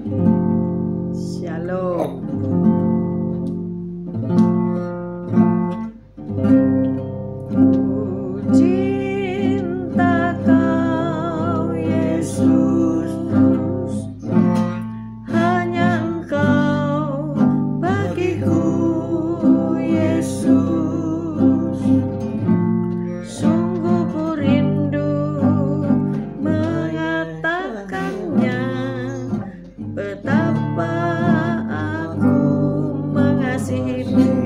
Shalom. Cinta Kau Yesus, hanya Engkau bagiku Yesus. Sungguh ku rindu mengatakannya, betapa aku mengasihimu.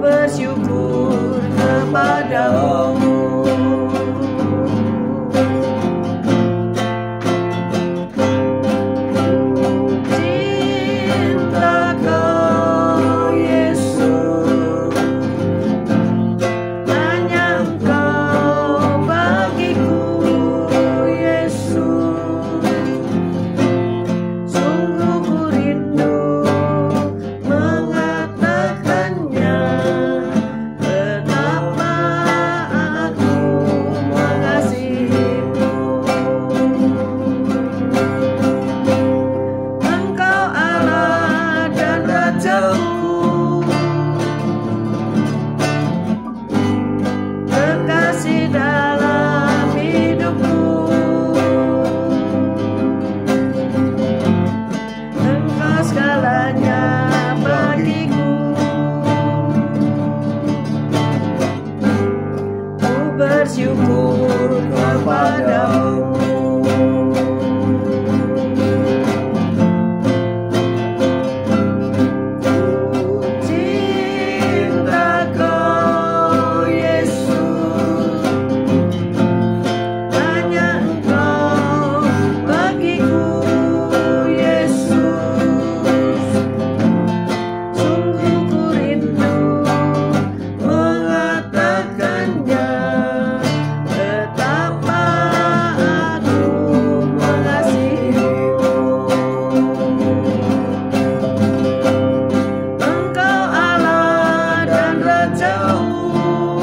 Bersyukur kepadamu. Cinta Kau Yesus, hanya Engkau bagiku Yesus. Sungguh ku rindu mengatakannya, betapa aku mengasihimu. Engkau Allah dan Rajaku, kekasih dalam hidupku. Engkau segalanya bagiku. Ku bersyukur kepadamu. Cinta Kau Yesus, hanya Engkau bagiku Yesus. Sungguh ku rindu mengatakannya, betapa aku mengasihimu. Engkau Allah dan Rajaku,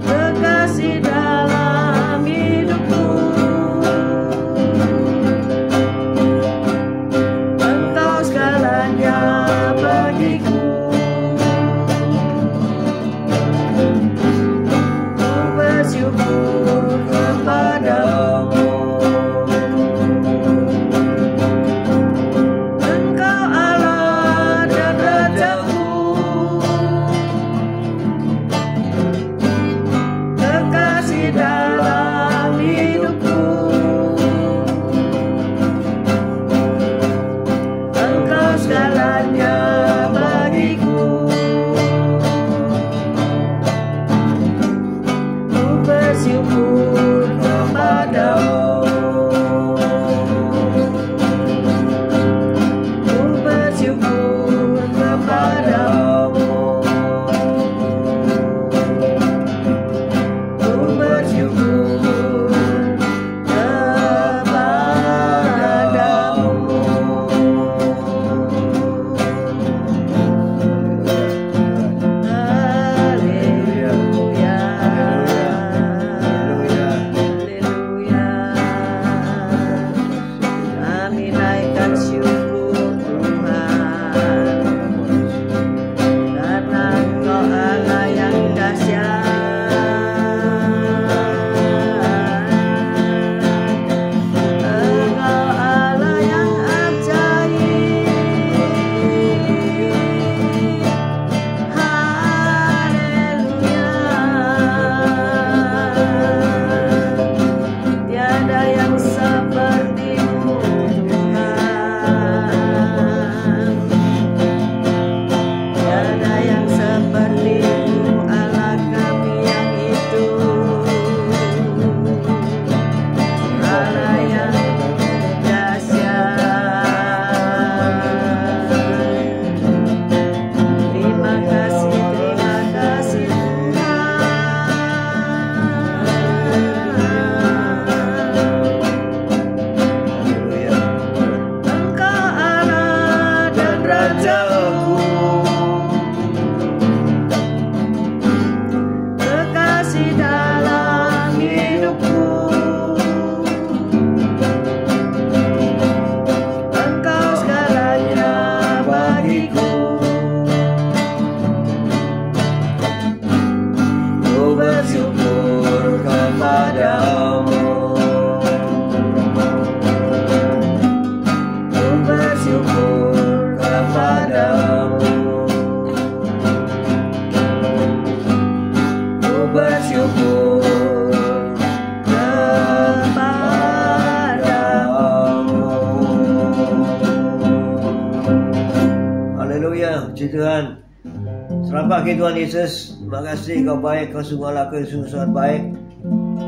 kekasih dalam hidupku. Engkau segalanya bagiku. Ku bersyukur kepadamu. Engkau Allah dan Rajaku, kekasih dalam hidupku. Engkau segalanya bagiku. Ku bersyukur kepadamu. Ku bersyukur kepadamu. Ku bersyukur kepadamu. Haleluya. Selamat pagi Tuhan Yesus. Terima kasih Kau baik, Kau sungguhlah Kau sungguh sangat baik.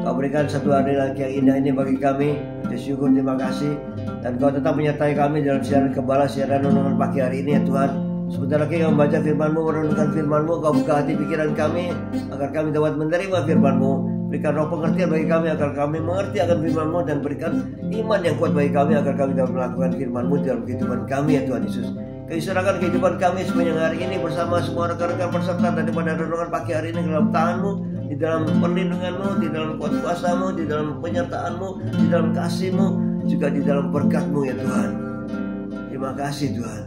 Kau berikan satu hari lagi yang indah ini bagi kami. Bersyukur, terima kasih. Dan Kau tetap menyertai kami dalam siaran Gembala, siaran renungan pagi hari ini ya Tuhan. Sebentar lagi Kau membaca firman-Mu, merenungkan firman-Mu. Kau buka hati pikiran kami agar kami dapat menerima firman-Mu. Berikan roh pengertian bagi kami agar kami mengerti akan firman-Mu, dan berikan iman yang kuat bagi kami agar kami dapat melakukan firman-Mu dalam kehidupan kami ya Tuhan Yesus. Kau serahkan kehidupan kami sepanjang hari ini bersama semua rekan-rekan peserta daripada renungan pagi hari ini ke dalam tangan-Mu, di dalam perlindungan-Mu, di dalam kuat kuasa-Mu, di dalam penyertaan-Mu, di dalam kasih-Mu, juga di dalam berkat-Mu ya Tuhan. Terima kasih Tuhan.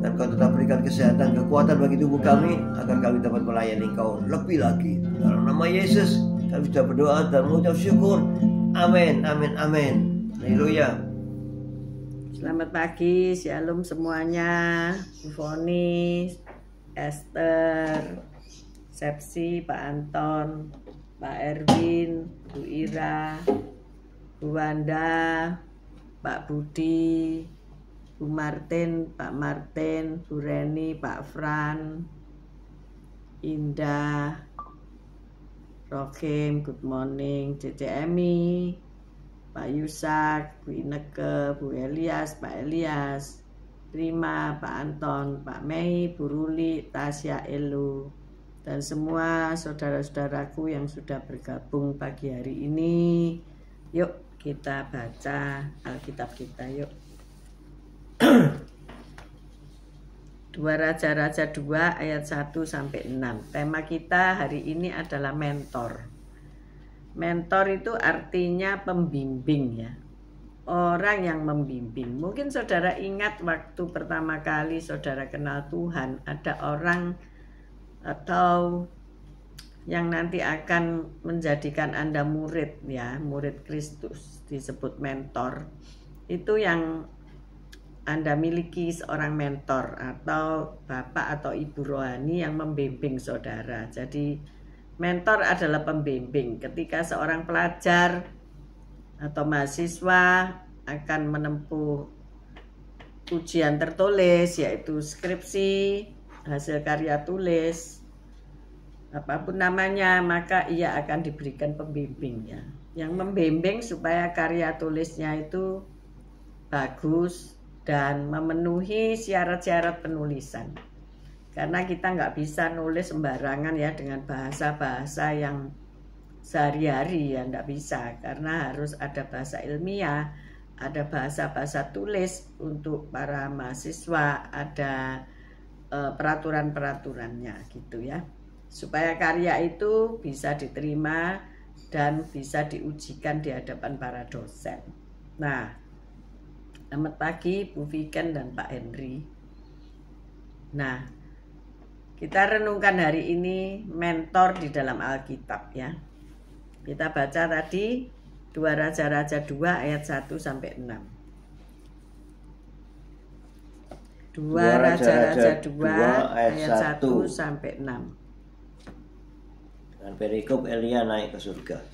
Dan Kau tetap berikan kesehatan, kekuatan bagi tubuh kami agar kami dapat melayani Kau lebih lagi. Dalam nama Yesus kami sudah berdoa dan mengucap syukur. Amin, amin, amin. Haleluya. Selamat pagi, shalom semuanya. Bu Foni, Esther, Sepsi, Pak Anton, Pak Erwin, Bu Ira, Bu Wanda, Pak Budi, Bu Martin, Pak Martin, Bu Reni, Pak Fran, Indah, Rokim, good morning, Cece Emi, Pak Yusak, Bu Ineke, Bu Elias, Pak Elias, Prima, Pak Anton, Pak Mei, Bu Ruli, Tasya, Elu, dan semua saudara-saudaraku yang sudah bergabung pagi hari ini. Yuk kita baca Alkitab kita yuk. 2 Raja-Raja 2 ayat 1 sampai 6. Tema kita hari ini adalah mentor. Mentor itu artinya pembimbing ya. Orang yang membimbing. Mungkin saudara ingat waktu pertama kali saudara kenal Tuhan, ada orang atau yang nanti akan menjadikan Anda murid ya, murid Kristus, disebut mentor. Itu yang Anda miliki seorang mentor atau bapak atau ibu rohani yang membimbing saudara. Jadi mentor adalah pembimbing. Ketika seorang pelajar atau mahasiswa akan menempuh ujian tertulis, yaitu skripsi, hasil karya tulis, apapun namanya, maka ia akan diberikan pembimbingnya yang membimbing supaya karya tulisnya itu bagus dan memenuhi syarat-syarat penulisan. Karena kita nggak bisa nulis sembarangan ya dengan bahasa-bahasa yang sehari-hari ya, nggak bisa. Karena harus ada bahasa ilmiah, ada bahasa-bahasa tulis untuk para mahasiswa, ada peraturan-peraturannya gitu ya. Supaya karya itu bisa diterima dan bisa diujikan di hadapan para dosen. Nah, selamat pagi Bu Viken dan Pak Henry. Nah, kita renungkan hari ini mentor di dalam Alkitab ya. Kita baca tadi 2 Raja-Raja 2 ayat 1 sampai 6. 2 Raja-Raja 2 ayat 1 sampai 6. Dan perikop Elia naik ke surga.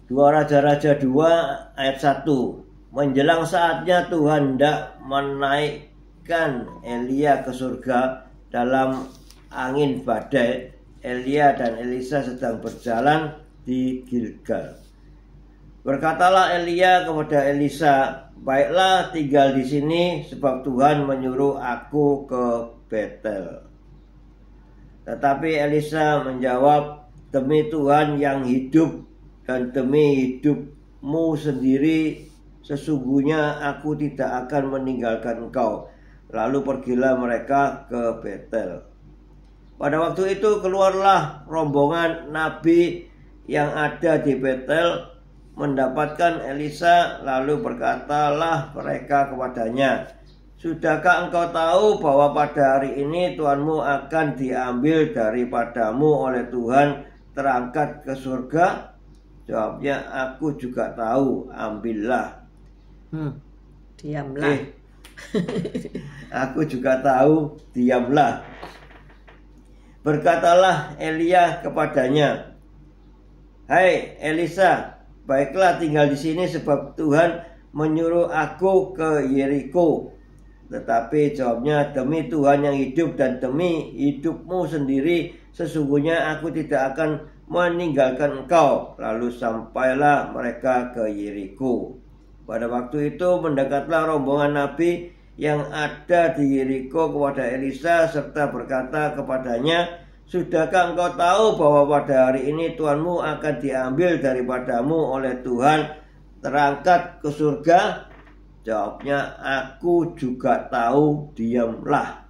2 Raja-Raja 2 ayat 1. Menjelang saatnya Tuhan hendak menaikkan Elia ke surga. Dalam angin badai, Elia dan Elisa sedang berjalan di Gilgal. Berkatalah Elia kepada Elisa, "Baiklah, tinggal di sini, sebab Tuhan menyuruh aku ke Betel." Tetapi Elisa menjawab, "Demi Tuhan yang hidup dan demi hidupmu sendiri, sesungguhnya aku tidak akan meninggalkan engkau." Lalu pergilah mereka ke Betel. Pada waktu itu keluarlah rombongan nabi yang ada di Betel mendapatkan Elisa, lalu berkatalah mereka kepadanya, "Sudahkah engkau tahu bahwa pada hari ini Tuhanmu akan diambil daripadamu oleh Tuhan, terangkat ke surga?" Jawabnya, "Aku juga tahu, ambillah." Diamlah. Aku juga tahu, diamlah. Berkatalah Elia kepadanya, "Hai Elisa, baiklah tinggal di sini sebab Tuhan menyuruh aku ke Yeriko." Tetapi jawabnya, demi Tuhan yang hidup dan demi hidupmu sendiri, sesungguhnya aku tidak akan meninggalkan engkau. Lalu sampailah mereka ke Yeriko. Pada waktu itu mendekatlah rombongan nabi yang ada di Yeriko kepada Elisa serta berkata kepadanya, sudahkah engkau tahu bahwa pada hari ini Tuhanmu akan diambil daripadamu oleh Tuhan, terangkat ke surga? Jawabnya, aku juga tahu, diamlah.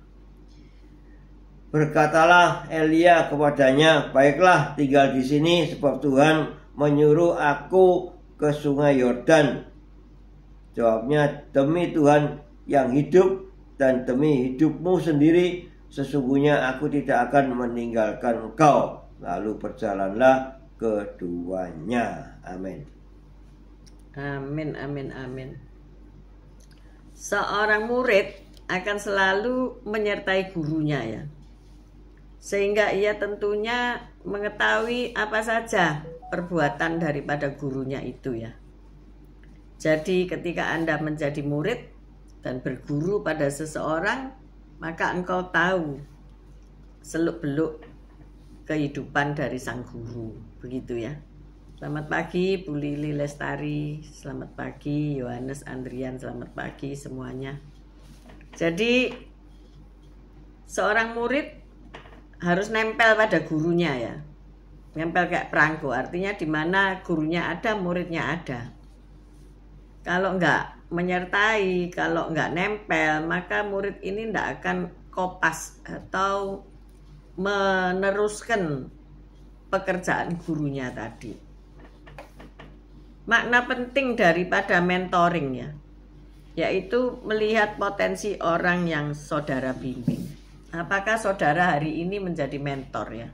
Berkatalah Elia kepadanya, baiklah, tinggal di sini sebab Tuhan menyuruh aku ke sungai Yordan. Jawabnya, demi Tuhan yang hidup dan demi hidupmu sendiri, sesungguhnya aku tidak akan meninggalkan engkau. Lalu berjalanlah keduanya. Amin. Amin, amin, amin. Seorang murid akan selalu menyertai gurunya ya. Sehingga ia tentunya mengetahui apa saja perbuatan daripada gurunya itu ya. Jadi ketika Anda menjadi murid dan berguru pada seseorang, maka engkau tahu seluk-beluk kehidupan dari sang guru. Begitu ya. Selamat pagi Bu Lili Lestari, selamat pagi Yohanes Andrian, selamat pagi semuanya. Jadi seorang murid harus nempel pada gurunya ya. Nempel kayak perangko, artinya di mana gurunya ada, muridnya ada. Kalau enggak menyertai, kalau enggak nempel, maka murid ini enggak akan kopas atau meneruskan pekerjaan gurunya tadi. Makna penting daripada mentoring ya, yaitu melihat potensi orang yang saudara bimbing. Apakah saudara hari ini menjadi mentor ya?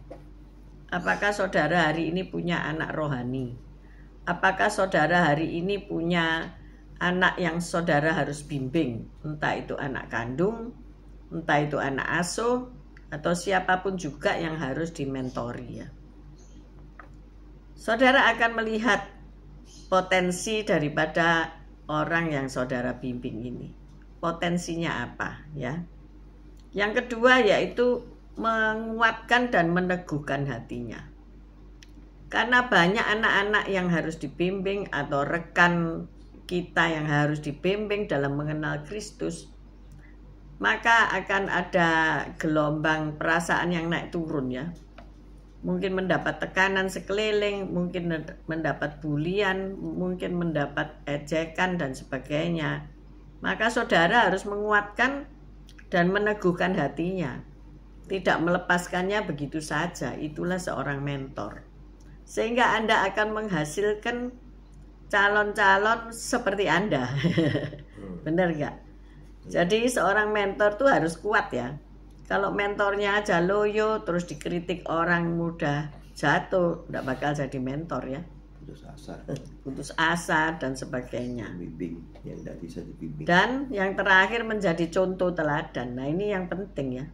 Apakah saudara hari ini punya anak rohani? Apakah saudara hari ini punya anak yang saudara harus bimbing? Entah itu anak kandung, entah itu anak asuh, atau siapapun juga yang harus dimentori ya. Saudara akan melihat potensi daripada orang yang saudara bimbing ini. Potensinya apa ya? Yang kedua yaitu menguatkan dan meneguhkan hatinya. Karena banyak anak-anak yang harus dibimbing atau rekan kita yang harus dibimbing dalam mengenal Kristus, maka akan ada gelombang perasaan yang naik turun ya. Mungkin mendapat tekanan sekeliling, mungkin mendapat bulian, mungkin mendapat ejekan dan sebagainya. Maka saudara harus menguatkan dan meneguhkan hatinya. Tidak melepaskannya begitu saja. Itulah seorang mentor. Sehingga Anda akan menghasilkan calon-calon seperti Anda. Benar gak? Jadi seorang mentor tuh harus kuat ya. Kalau mentornya aja loyo terus dikritik orang mudah jatuh, tidak bakal jadi mentor ya. Putus asa dan sebagainya. Bimbing yang tidak bisa dibimbing. Dan yang terakhir menjadi contoh teladan. Nah ini yang penting ya.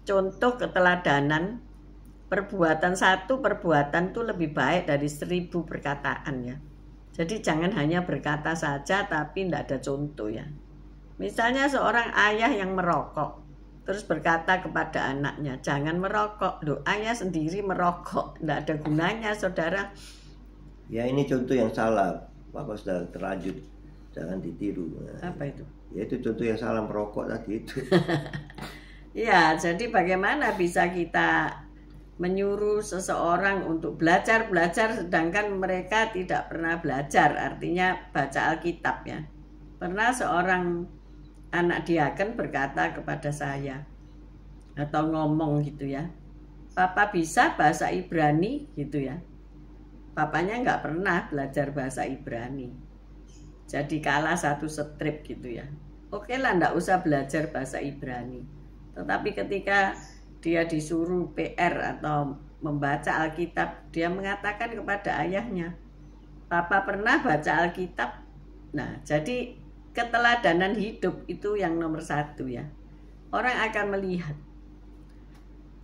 Contoh keteladanan, satu perbuatan itu lebih baik dari 1000 perkataan ya. Jadi jangan hanya berkata saja tapi tidak ada contoh ya. Misalnya seorang ayah yang merokok, terus berkata kepada anaknya, jangan merokok. Loh, ayah sendiri merokok, tidak ada gunanya saudara. Ya ini contoh yang salah, Bapak sudah terlanjur, jangan ditiru. Apa itu? Ya itu contoh yang salah, merokok tadi itu. Ya, jadi bagaimana bisa kita menyuruh seseorang untuk belajar sedangkan mereka tidak pernah belajar, artinya baca Alkitab ya. Pernah seorang anak diaken berkata kepada saya atau ngomong gitu ya, Papa bisa bahasa Ibrani gitu ya. Papanya nggak pernah belajar bahasa Ibrani, jadi kalah satu strip gitu ya. Oke lah, nggak usah belajar bahasa Ibrani. Tetapi ketika dia disuruh PR atau membaca Alkitab, dia mengatakan kepada ayahnya, Papa pernah baca Alkitab. Nah, jadi keteladanan hidup itu yang nomor 1 ya. Orang akan melihat.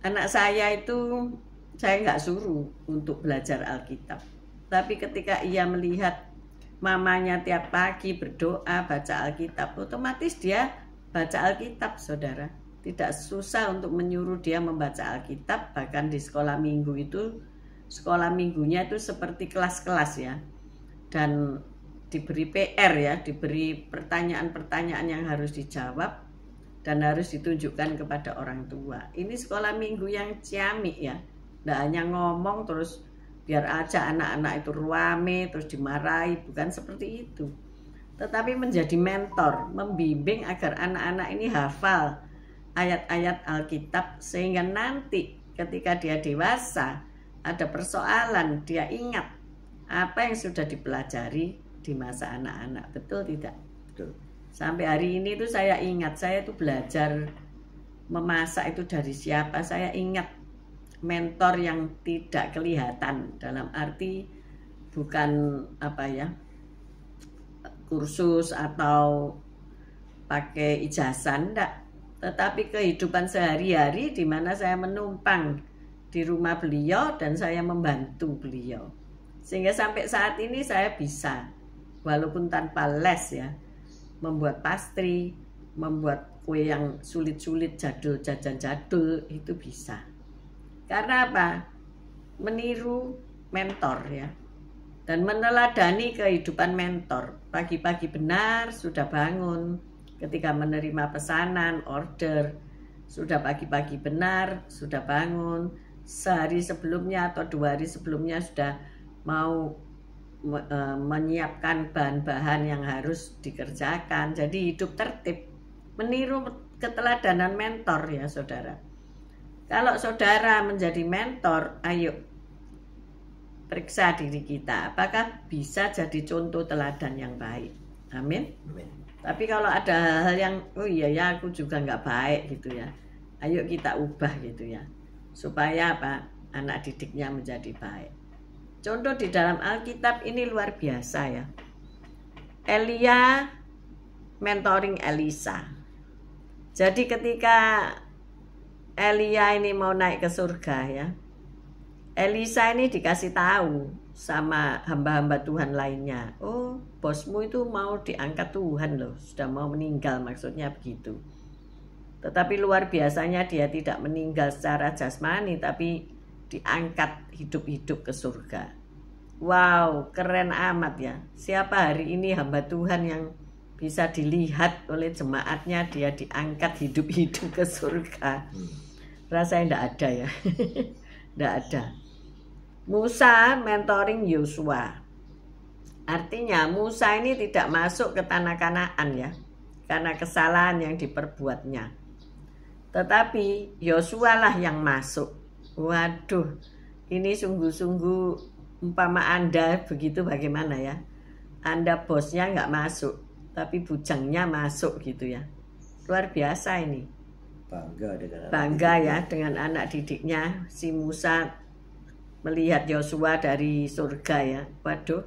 Anak saya itu saya nggak suruh untuk belajar Alkitab. Tapi ketika ia melihat mamanya tiap pagi berdoa baca Alkitab, otomatis dia baca Alkitab, saudara. Tidak susah untuk menyuruh dia membaca Alkitab. Bahkan di sekolah minggu itu, sekolah minggunya itu seperti kelas-kelas ya. Dan diberi PR ya, diberi pertanyaan-pertanyaan yang harus dijawab dan harus ditunjukkan kepada orang tua. Ini sekolah minggu yang ciamik ya. Tidak hanya ngomong terus biar aja anak-anak itu ruame terus dimarahi, bukan seperti itu. Tetapi menjadi mentor, membimbing agar anak-anak ini hafal ayat-ayat Alkitab sehingga nanti ketika dia dewasa ada persoalan, dia ingat apa yang sudah dipelajari di masa anak-anak. Betul tidak? Betul. Sampai hari ini tuh saya ingat, saya tuh belajar memasak itu dari siapa? Saya ingat mentor yang tidak kelihatan, dalam arti bukan apa ya, kursus atau pakai ijazah, enggak, tetapi kehidupan sehari-hari di mana saya menumpang di rumah beliau dan saya membantu beliau. Sehingga sampai saat ini saya bisa, walaupun tanpa les ya, membuat pastry, membuat kue yang sulit-sulit, jadul, jajan jadul, itu bisa. Karena apa? Meniru mentor ya. Dan meneladani kehidupan mentor. Pagi-pagi benar sudah bangun, ketika menerima pesanan, order, sudah pagi-pagi benar, sudah bangun, sehari sebelumnya atau 2 hari sebelumnya sudah mau menyiapkan bahan-bahan yang harus dikerjakan. Jadi hidup tertib, meniru keteladanan mentor ya saudara. Kalau saudara menjadi mentor, ayo periksa diri kita, apakah bisa jadi contoh teladan yang baik. Amin. Amin. Tapi kalau ada hal yang oh iya ya aku juga nggak baik gitu ya, ayo kita ubah gitu ya, supaya apa, anak didiknya menjadi baik. Contoh di dalam Alkitab ini luar biasa ya. Elia mentoring Elisa. Jadi ketika Elia ini mau naik ke surga ya, Elisa ini dikasih tahu sama hamba-hamba Tuhan lainnya, oh bosmu itu mau diangkat Tuhan loh, sudah mau meninggal, maksudnya begitu. Tetapi luar biasanya dia tidak meninggal secara jasmani, tapi diangkat hidup-hidup ke surga. Wow, keren amat ya. Siapa hari ini hamba Tuhan yang bisa dilihat oleh jemaatnya dia diangkat hidup-hidup ke surga? Rasanya tidak ada ya. Tidak ada. Musa mentoring Yosua. Artinya Musa ini tidak masuk ke tanah Kanaan ya, karena kesalahan yang diperbuatnya. Tetapi Yosua lah yang masuk. Waduh, ini sungguh-sungguh, umpama Anda begitu bagaimana ya? Anda bosnya nggak masuk, tapi bujangnya masuk gitu ya. Luar biasa ini. Bangga ya dengan anak didiknya. Si Musa melihat Yosua dari surga ya. Waduh,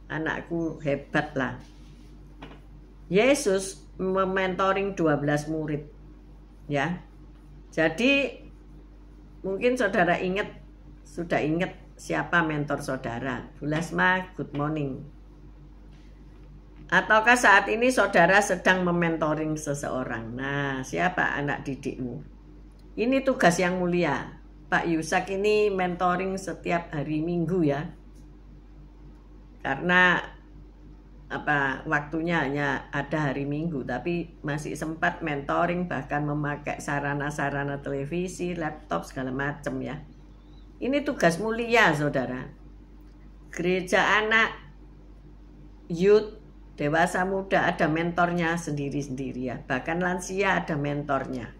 anakku hebat lah. Yesus mementoring 12 murid ya. Jadi mungkin saudara sudah ingat siapa mentor saudara. Bu Lasma, good morning. Ataukah saat ini saudara sedang mementoring seseorang? Nah, siapa anak didikmu? Ini tugas yang mulia. Pak Yusak ini mentoring setiap hari Minggu ya. Karena waktunya hanya ada hari Minggu, tapi masih sempat mentoring, bahkan memakai sarana-sarana televisi, laptop segala macam ya. Ini tugas mulia saudara. Gereja anak, youth, dewasa muda ada mentornya sendiri-sendiri ya. Bahkan lansia ada mentornya.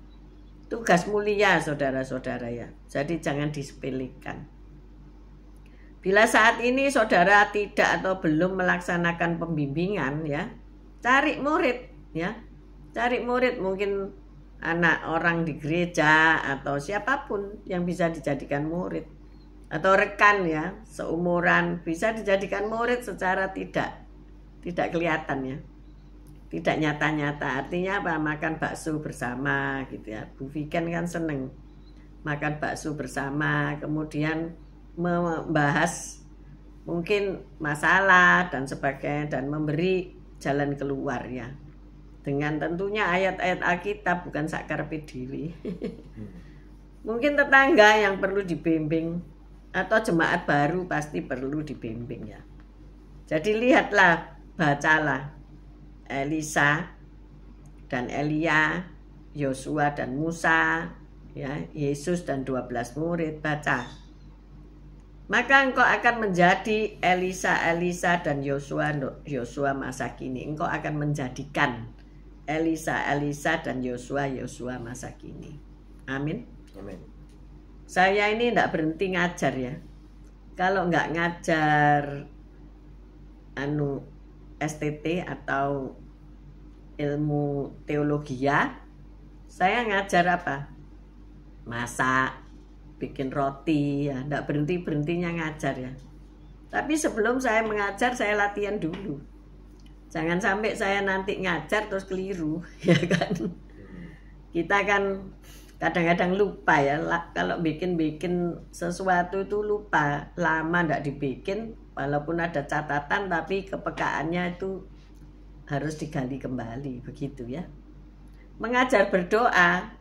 Tugas mulia saudara-saudara ya. Jadi jangan disepelekan. Bila saat ini saudara tidak atau belum melaksanakan pembimbingan ya, cari murid ya. Cari murid, mungkin anak orang di gereja atau siapapun yang bisa dijadikan murid. Atau rekan ya, seumuran bisa dijadikan murid secara tidak kelihatan ya. Tidak nyata-nyata. Artinya apa? Makan bakso bersama gitu ya. Bu Viken kan seneng makan bakso bersama, kemudian membahas mungkin masalah dan sebagainya dan memberi jalan keluar ya. Dengan tentunya ayat-ayat Alkitab, bukan sakarepe dhewe. Mungkin tetangga yang perlu dibimbing, atau jemaat baru pasti perlu dibimbing ya. Jadi lihatlah, bacalah Elisa dan Elia, Yosua dan Musa, ya, Yesus dan 12 murid, baca. Maka engkau akan menjadi Elisa dan Yosua masa kini. Engkau akan menjadikan Elisa dan Yosua masa kini. Amin. Amin. Saya ini tidak berhenti ngajar ya. Kalau nggak ngajar STT atau ilmu teologi ya, saya ngajar apa? Masak, bikin roti ya, tidak berhentinya ngajar ya. Tapi sebelum saya mengajar, saya latihan dulu. Jangan sampai saya nanti ngajar terus keliru, ya kan? Kita kan kadang-kadang lupa ya, kalau bikin sesuatu itu lupa, lama tidak dibikin, walaupun ada catatan tapi kepekaannya itu harus digali kembali, begitu ya. Mengajar berdoa,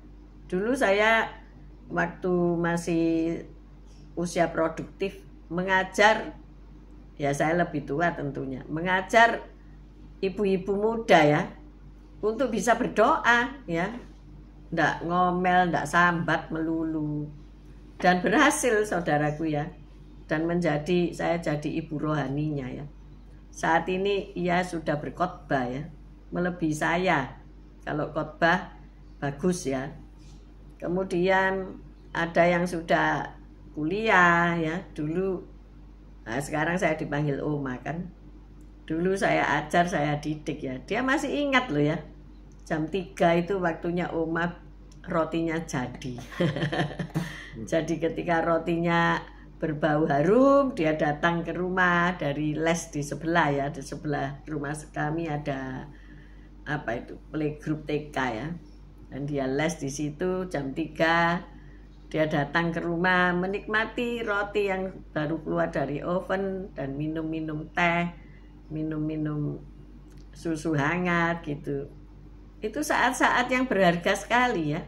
dulu saya waktu masih usia produktif mengajar, ya saya lebih tua tentunya, mengajar ibu-ibu muda ya, untuk bisa berdoa ya, ndak ngomel, ndak sambat melulu, dan berhasil saudaraku ya, dan saya jadi ibu rohaninya ya. Saat ini ia sudah berkhotbah ya, melebihi saya. Kalau khotbah bagus ya. Kemudian ada yang sudah kuliah ya, dulu, nah sekarang saya dipanggil Oma kan. Dulu saya ajar, saya didik ya. Dia masih ingat loh ya. Jam 3 itu waktunya Oma, rotinya jadi. Jadi ketika rotinya berbau harum, dia datang ke rumah dari les di sebelah ya. Di sebelah rumah kami ada playgroup TK ya. Dan dia les di situ jam 3. Dia datang ke rumah menikmati roti yang baru keluar dari oven dan minum-minum teh, minum-minum susu hangat gitu. Itu saat-saat yang berharga sekali ya.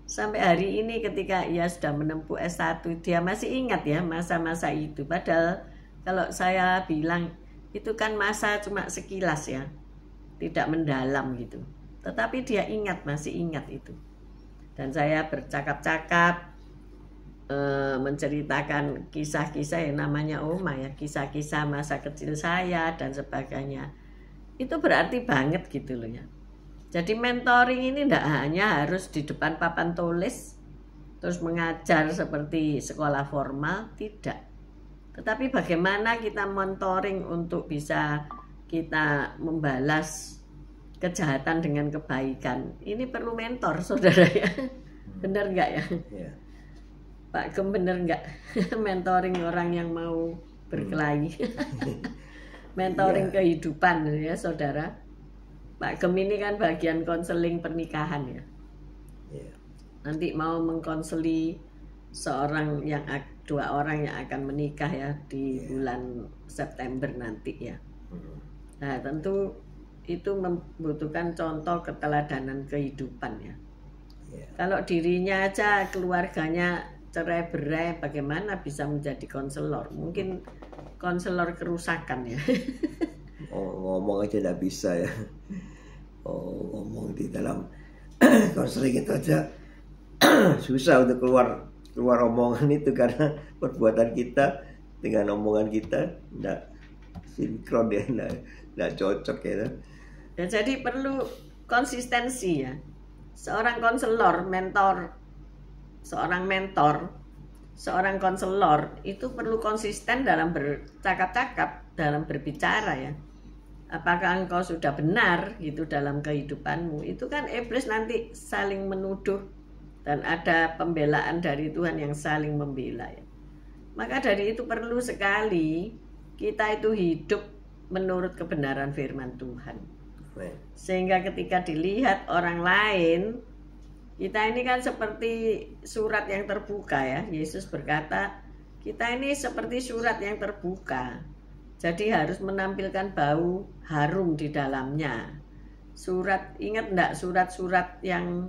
Sampai hari ini ketika ia sudah menempuh S1, dia masih ingat ya masa-masa itu. Padahal kalau saya bilang itu kan masa cuma sekilas ya, tidak mendalam gitu. Tetapi dia ingat, masih ingat itu. Dan saya bercakap-cakap, menceritakan kisah-kisah yang namanya Oma ya, kisah-kisah masa kecil saya dan sebagainya. Itu berarti banget gitu loh ya. Jadi mentoring ini tidak hanya harus di depan papan tulis terus mengajar seperti sekolah formal, tidak. Tetapi bagaimana kita mentoring untuk bisa kita membalas kejahatan dengan kebaikan. Ini perlu mentor saudara ya. Benar nggak ya? Yeah. Pak Gem, bener nggak mentoring orang yang mau berkelahi? Mentoring kehidupan ya saudara. Pak Gem ini kan bagian konseling pernikahan ya. Nanti mau mengkonseli dua orang yang akan menikah ya di bulan September nanti ya. Nah tentu itu membutuhkan contoh keteladanan kehidupan ya. Kalau dirinya aja, keluarganya cerai-berai, bagaimana bisa menjadi konselor? Mungkin konselor kerusakan ya. Ngomong aja tidak bisa ya. Ngomong di dalam konseling itu aja susah untuk keluar omongan itu, karena perbuatan kita dengan omongan kita tidak sinkron ya, tidak cocok ya. Ya, jadi perlu konsistensi ya. Seorang konselor, seorang konselor itu perlu konsisten dalam bercakap-cakap, dalam berbicara ya. Apakah engkau sudah benar gitu dalam kehidupanmu? Itu kan iblis nanti saling menuduh dan ada pembelaan dari Tuhan yang saling membela ya. Maka dari itu perlu sekali kita itu hidup menurut kebenaran firman Tuhan. Sehingga ketika dilihat orang lain, kita ini kan seperti surat yang terbuka ya. Yesus berkata, kita ini seperti surat yang terbuka. Jadi harus menampilkan bau harum di dalamnya. surat, ingat enggak surat-surat yang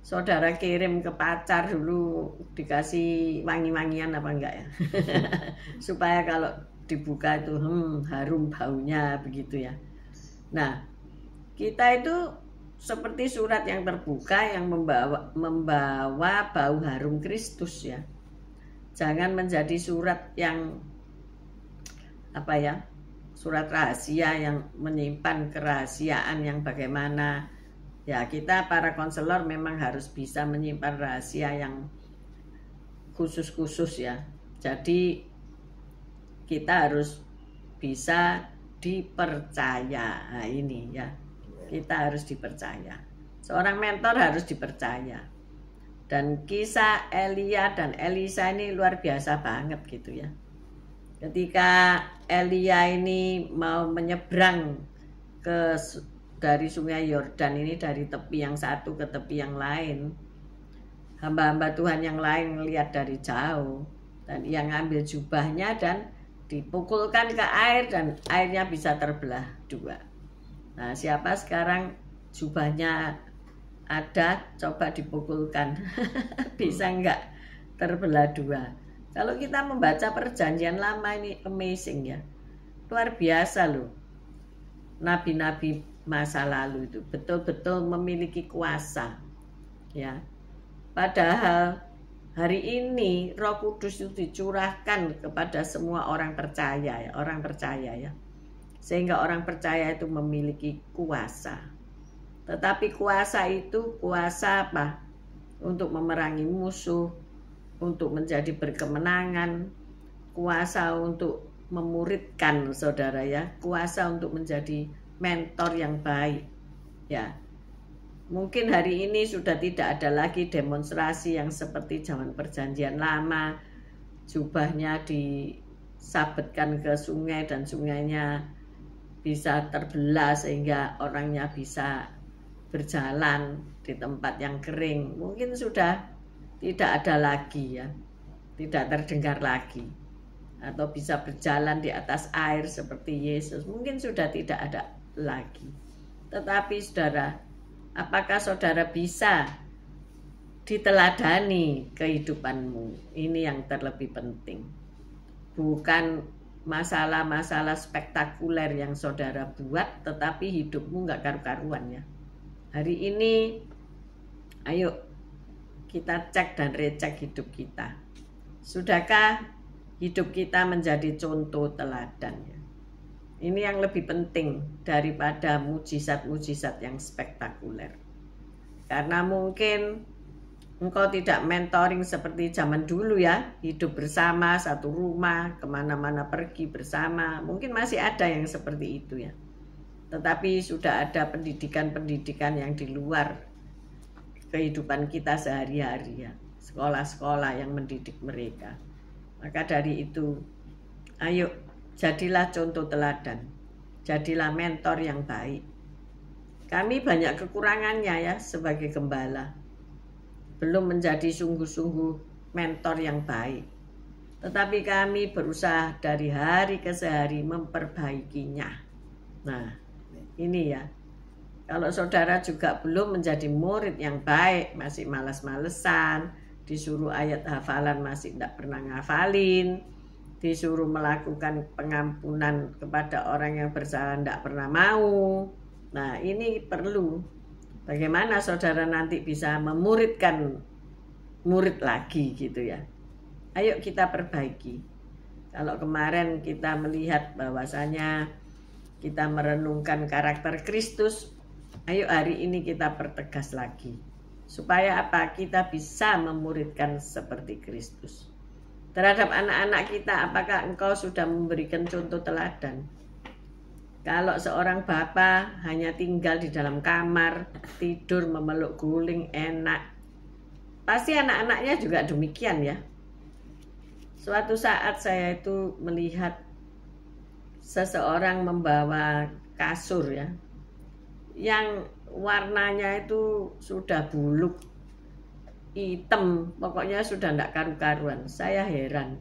saudara kirim ke pacar dulu, dikasih wangi-wangian apa enggak ya? Supaya kalau dibuka itu harum baunya begitu ya. Nah, kita itu seperti surat yang terbuka yang membawa bau harum Kristus ya. Jangan menjadi surat yang apa ya, surat rahasia yang menyimpan kerahasiaan yang bagaimana. Ya, kita para konselor memang harus bisa menyimpan rahasia yang khusus-khusus ya. Jadi kita harus bisa dipercaya. Nah ini ya, kita harus dipercaya. Seorang mentor harus dipercaya. Dan kisah Elia dan Elisa ini luar biasa banget gitu ya. Ketika Elia ini mau menyeberang dari sungai Yordan ini, dari tepi yang satu ke tepi yang lain, hamba-hamba Tuhan yang lain melihat dari jauh, dan ia ngambil jubahnya dan dipukulkan ke air dan airnya bisa terbelah dua. Nah, siapa sekarang jubahnya ada, coba dipukulkan. Bisa enggak terbelah dua? Kalau kita membaca perjanjian lama ini amazing ya. Luar biasa loh. Nabi-nabi masa lalu itu betul-betul memiliki kuasa. Ya. Padahal hari ini Roh Kudus itu dicurahkan kepada semua orang percaya ya, sehingga orang percaya itu memiliki kuasa. Tetapi kuasa itu kuasa apa? Untuk memerangi musuh, untuk menjadi berkemenangan, kuasa untuk memuridkan saudara ya, kuasa untuk menjadi mentor yang baik ya. Mungkin hari ini sudah tidak ada lagi demonstrasi yang seperti zaman perjanjian lama, jubahnya disabetkan ke sungai dan sungainya bisa terbelah sehingga orangnya bisa berjalan di tempat yang kering. Mungkin sudah tidak ada lagi ya, tidak terdengar lagi. Atau bisa berjalan di atas air seperti Yesus, mungkin sudah tidak ada lagi. Tetapi saudara, apakah saudara bisa diteladani kehidupanmu? Ini yang terlebih penting. Bukan masalah-masalah spektakuler yang saudara buat, tetapi hidupmu nggak karu-karuan ya. Hari ini, ayo kita cek dan recek hidup kita. Sudahkah hidup kita menjadi contoh teladan ya? Ini yang lebih penting daripada mujizat-mujizat yang spektakuler. Karena mungkin engkau tidak mentoring seperti zaman dulu ya, hidup bersama satu rumah, kemana-mana pergi bersama. Mungkin masih ada yang seperti itu ya. Tetapi sudah ada pendidikan-pendidikan yang di luar kehidupan kita sehari-hari ya. Sekolah-sekolah yang mendidik mereka. Maka dari itu, ayo jadilah contoh teladan, jadilah mentor yang baik. Kami banyak kekurangannya ya sebagai gembala, belum menjadi sungguh-sungguh mentor yang baik. Tetapi kami berusaha dari hari ke hari memperbaikinya. Nah, ini ya. Kalau saudara juga belum menjadi murid yang baik, masih malas-malesan, disuruh ayat hafalan masih tidak pernah ngafalin, disuruh melakukan pengampunan kepada orang yang bersalah tidak pernah mau. Nah, ini perlu. Bagaimana saudara nanti bisa memuridkan murid lagi gitu ya. Ayo kita perbaiki. Kalau kemarin kita melihat bahwasanya kita merenungkan karakter Kristus, ayo hari ini kita pertegas lagi. Supaya apa? Kita bisa memuridkan seperti Kristus. Terhadap anak-anak kita, apakah engkau sudah memberikan contoh teladan? Kalau seorang bapa hanya tinggal di dalam kamar, tidur memeluk guling enak, pasti anak-anaknya juga demikian ya. Suatu saat saya itu melihat seseorang membawa kasur ya, yang warnanya itu sudah buluk, hitam, pokoknya sudah tidak karu-karuan. Saya heran,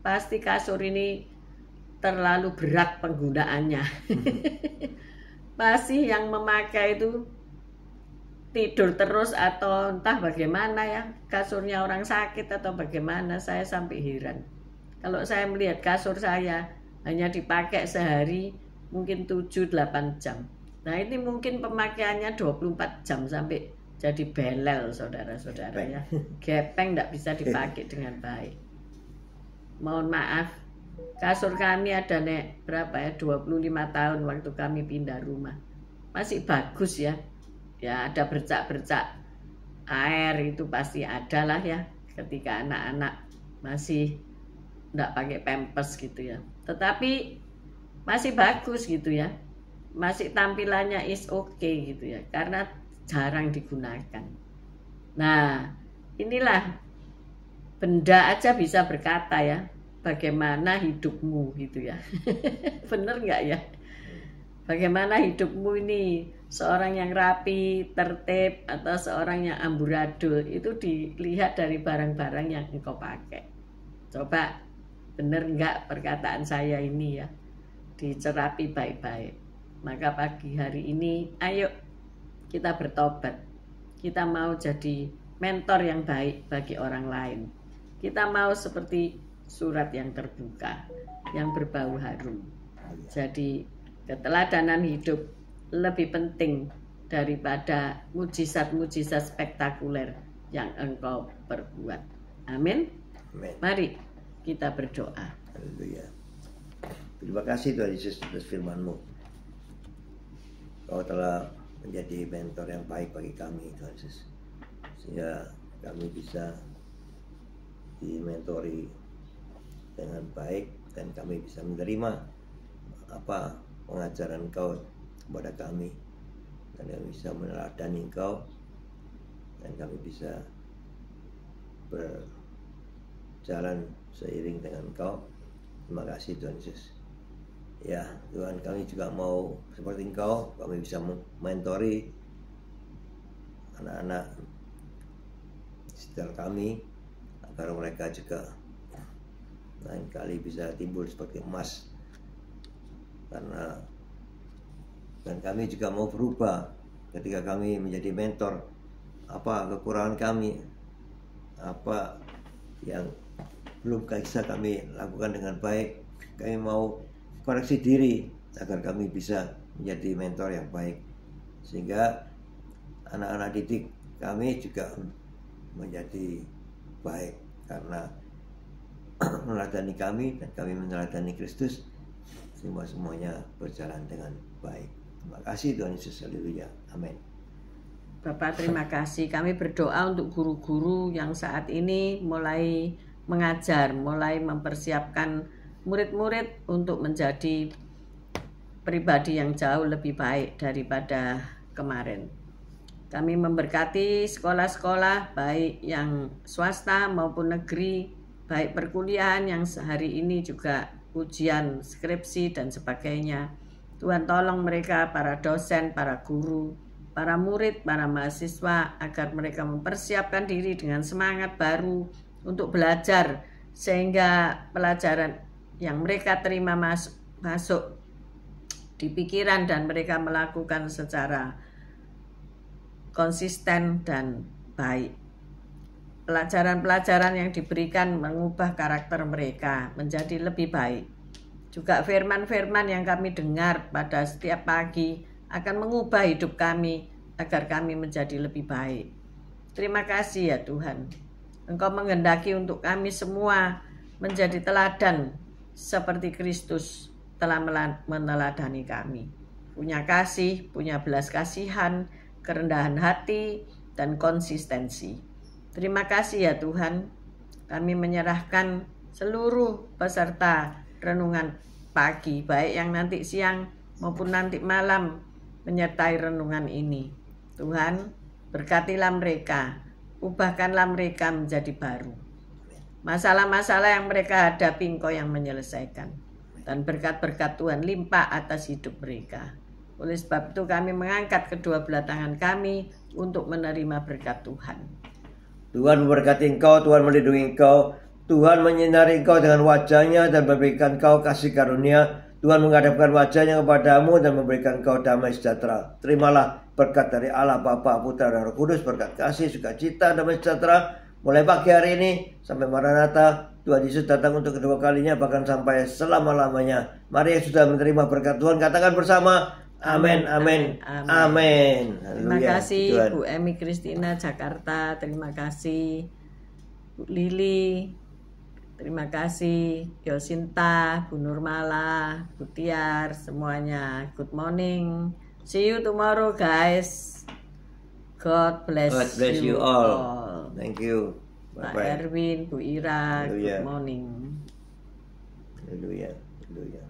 pasti kasur ini terlalu berat penggunaannya. masih yang memakai itu tidur terus atau entah bagaimana ya, kasurnya orang sakit atau bagaimana, saya sampai heran. Kalau saya melihat kasur saya hanya dipakai sehari mungkin 7-8 jam. Nah ini mungkin pemakaiannya 24 jam sampai jadi belel saudara-saudara ya. Gepeng tidak bisa dipakai dengan baik. Mohon maaf, kasur kami ada berapa ya, 25 tahun waktu kami pindah rumah. Masih bagus ya. Ya ada bercak-bercak air itu pasti ada lah ya ketika anak-anak masih tidak pakai pampers gitu ya. Tetapi masih bagus gitu ya. Masih tampilannya is okay gitu ya. Karena jarang digunakan. Nah inilah benda aja bisa berkata ya. Bagaimana hidupmu gitu ya. Bener nggak ya? Bagaimana hidupmu ini, seorang yang rapi, tertib, atau seorang yang amburadul, itu dilihat dari barang-barang yang engkau pakai. Coba benar enggak perkataan saya ini ya, dicerapi baik-baik. Maka pagi hari ini, ayo kita bertobat. Kita mau jadi mentor yang baik bagi orang lain. Kita mau seperti surat yang terbuka, yang berbau harum. Jadi keteladanan hidup lebih penting daripada mujizat-mujizat spektakuler yang engkau perbuat. Amin. Mari kita berdoa. Haleluya. Terima kasih Tuhan Yesus atas firman-Mu. Kau telah menjadi mentor yang baik bagi kami Tuhan Yesus. Sehingga kami bisa dimentori dengan baik dan kami bisa menerima apa pengajaran Engkau kepada kami, dan kami bisa meneladani Engkau, dan kami bisa berjalan seiring dengan Engkau. Terima kasih Tuhan Yesus. Ya Tuhan, kami juga mau seperti Engkau, kami bisa mentori anak-anak sekitar kami agar mereka juga lain kali bisa timbul seperti emas. Karena dan kami juga mau berubah ketika kami menjadi mentor. Apa kekurangan kami, apa yang belum bisa kami lakukan dengan baik, kami mau koreksi diri agar kami bisa menjadi mentor yang baik, sehingga anak-anak didik kami juga menjadi baik karena meneladani kami dan kami meneladani Kristus, sehingga semuanya berjalan dengan baik. Terima kasih Tuhan Yesus. Haleluya. Amin. Bapak terima kasih. Kami berdoa untuk guru-guru yang saat ini mulai mengajar, mulai mempersiapkan murid-murid untuk menjadi pribadi yang jauh lebih baik daripada kemarin. Kami memberkati sekolah-sekolah baik yang swasta maupun negeri, baik perkuliahan yang sehari ini juga ujian, skripsi dan sebagainya. Tuhan tolong mereka, para dosen, para guru, para murid, para mahasiswa, agar mereka mempersiapkan diri dengan semangat baru untuk belajar, sehingga pelajaran yang mereka terima masuk di pikiran dan mereka melakukan secara konsisten dan baik. Pelajaran-pelajaran yang diberikan mengubah karakter mereka menjadi lebih baik. Juga firman-firman yang kami dengar pada setiap pagi akan mengubah hidup kami agar kami menjadi lebih baik. Terima kasih ya Tuhan. Engkau menghendaki untuk kami semua menjadi teladan seperti Kristus telah meneladani kami. Punya kasih, punya belas kasihan, kerendahan hati, dan konsistensi. Terima kasih ya Tuhan. Kami menyerahkan seluruh peserta renungan pagi, baik yang nanti siang maupun nanti malam menyertai renungan ini. Tuhan, berkatilah mereka, ubahkanlah mereka menjadi baru. Masalah-masalah yang mereka hadapi Engkau yang menyelesaikan. Dan berkat-berkat Tuhan limpah atas hidup mereka. Oleh sebab itu kami mengangkat kedua belah tangan kami untuk menerima berkat Tuhan. Tuhan memberkati engkau, Tuhan melindungi engkau, Tuhan menyinari engkau dengan wajah-Nya dan memberikan engkau kasih karunia. Tuhan menghadapkan wajahnya kepadamu dan memberikan kau damai sejahtera. Terimalah berkat dari Allah Bapa, Putra dan Roh Kudus, berkat kasih, sukacita, damai sejahtera mulai pagi hari ini sampai Maranatha. Tuhan Yesus datang untuk kedua kalinya, bahkan sampai selama-lamanya. Mari yang sudah menerima berkat Tuhan katakan bersama, amin, amin, amin. Terima kasih Bu Emi Kristina Jakarta, terima kasih Bu Lili, terima kasih Yosinta, Bu Nurmala, Bu Tiar, semuanya. Good morning. See you tomorrow, guys. God bless you all. Thank you. Pak Erwin, Bu Ira, good morning. Haleluya. Haleluya.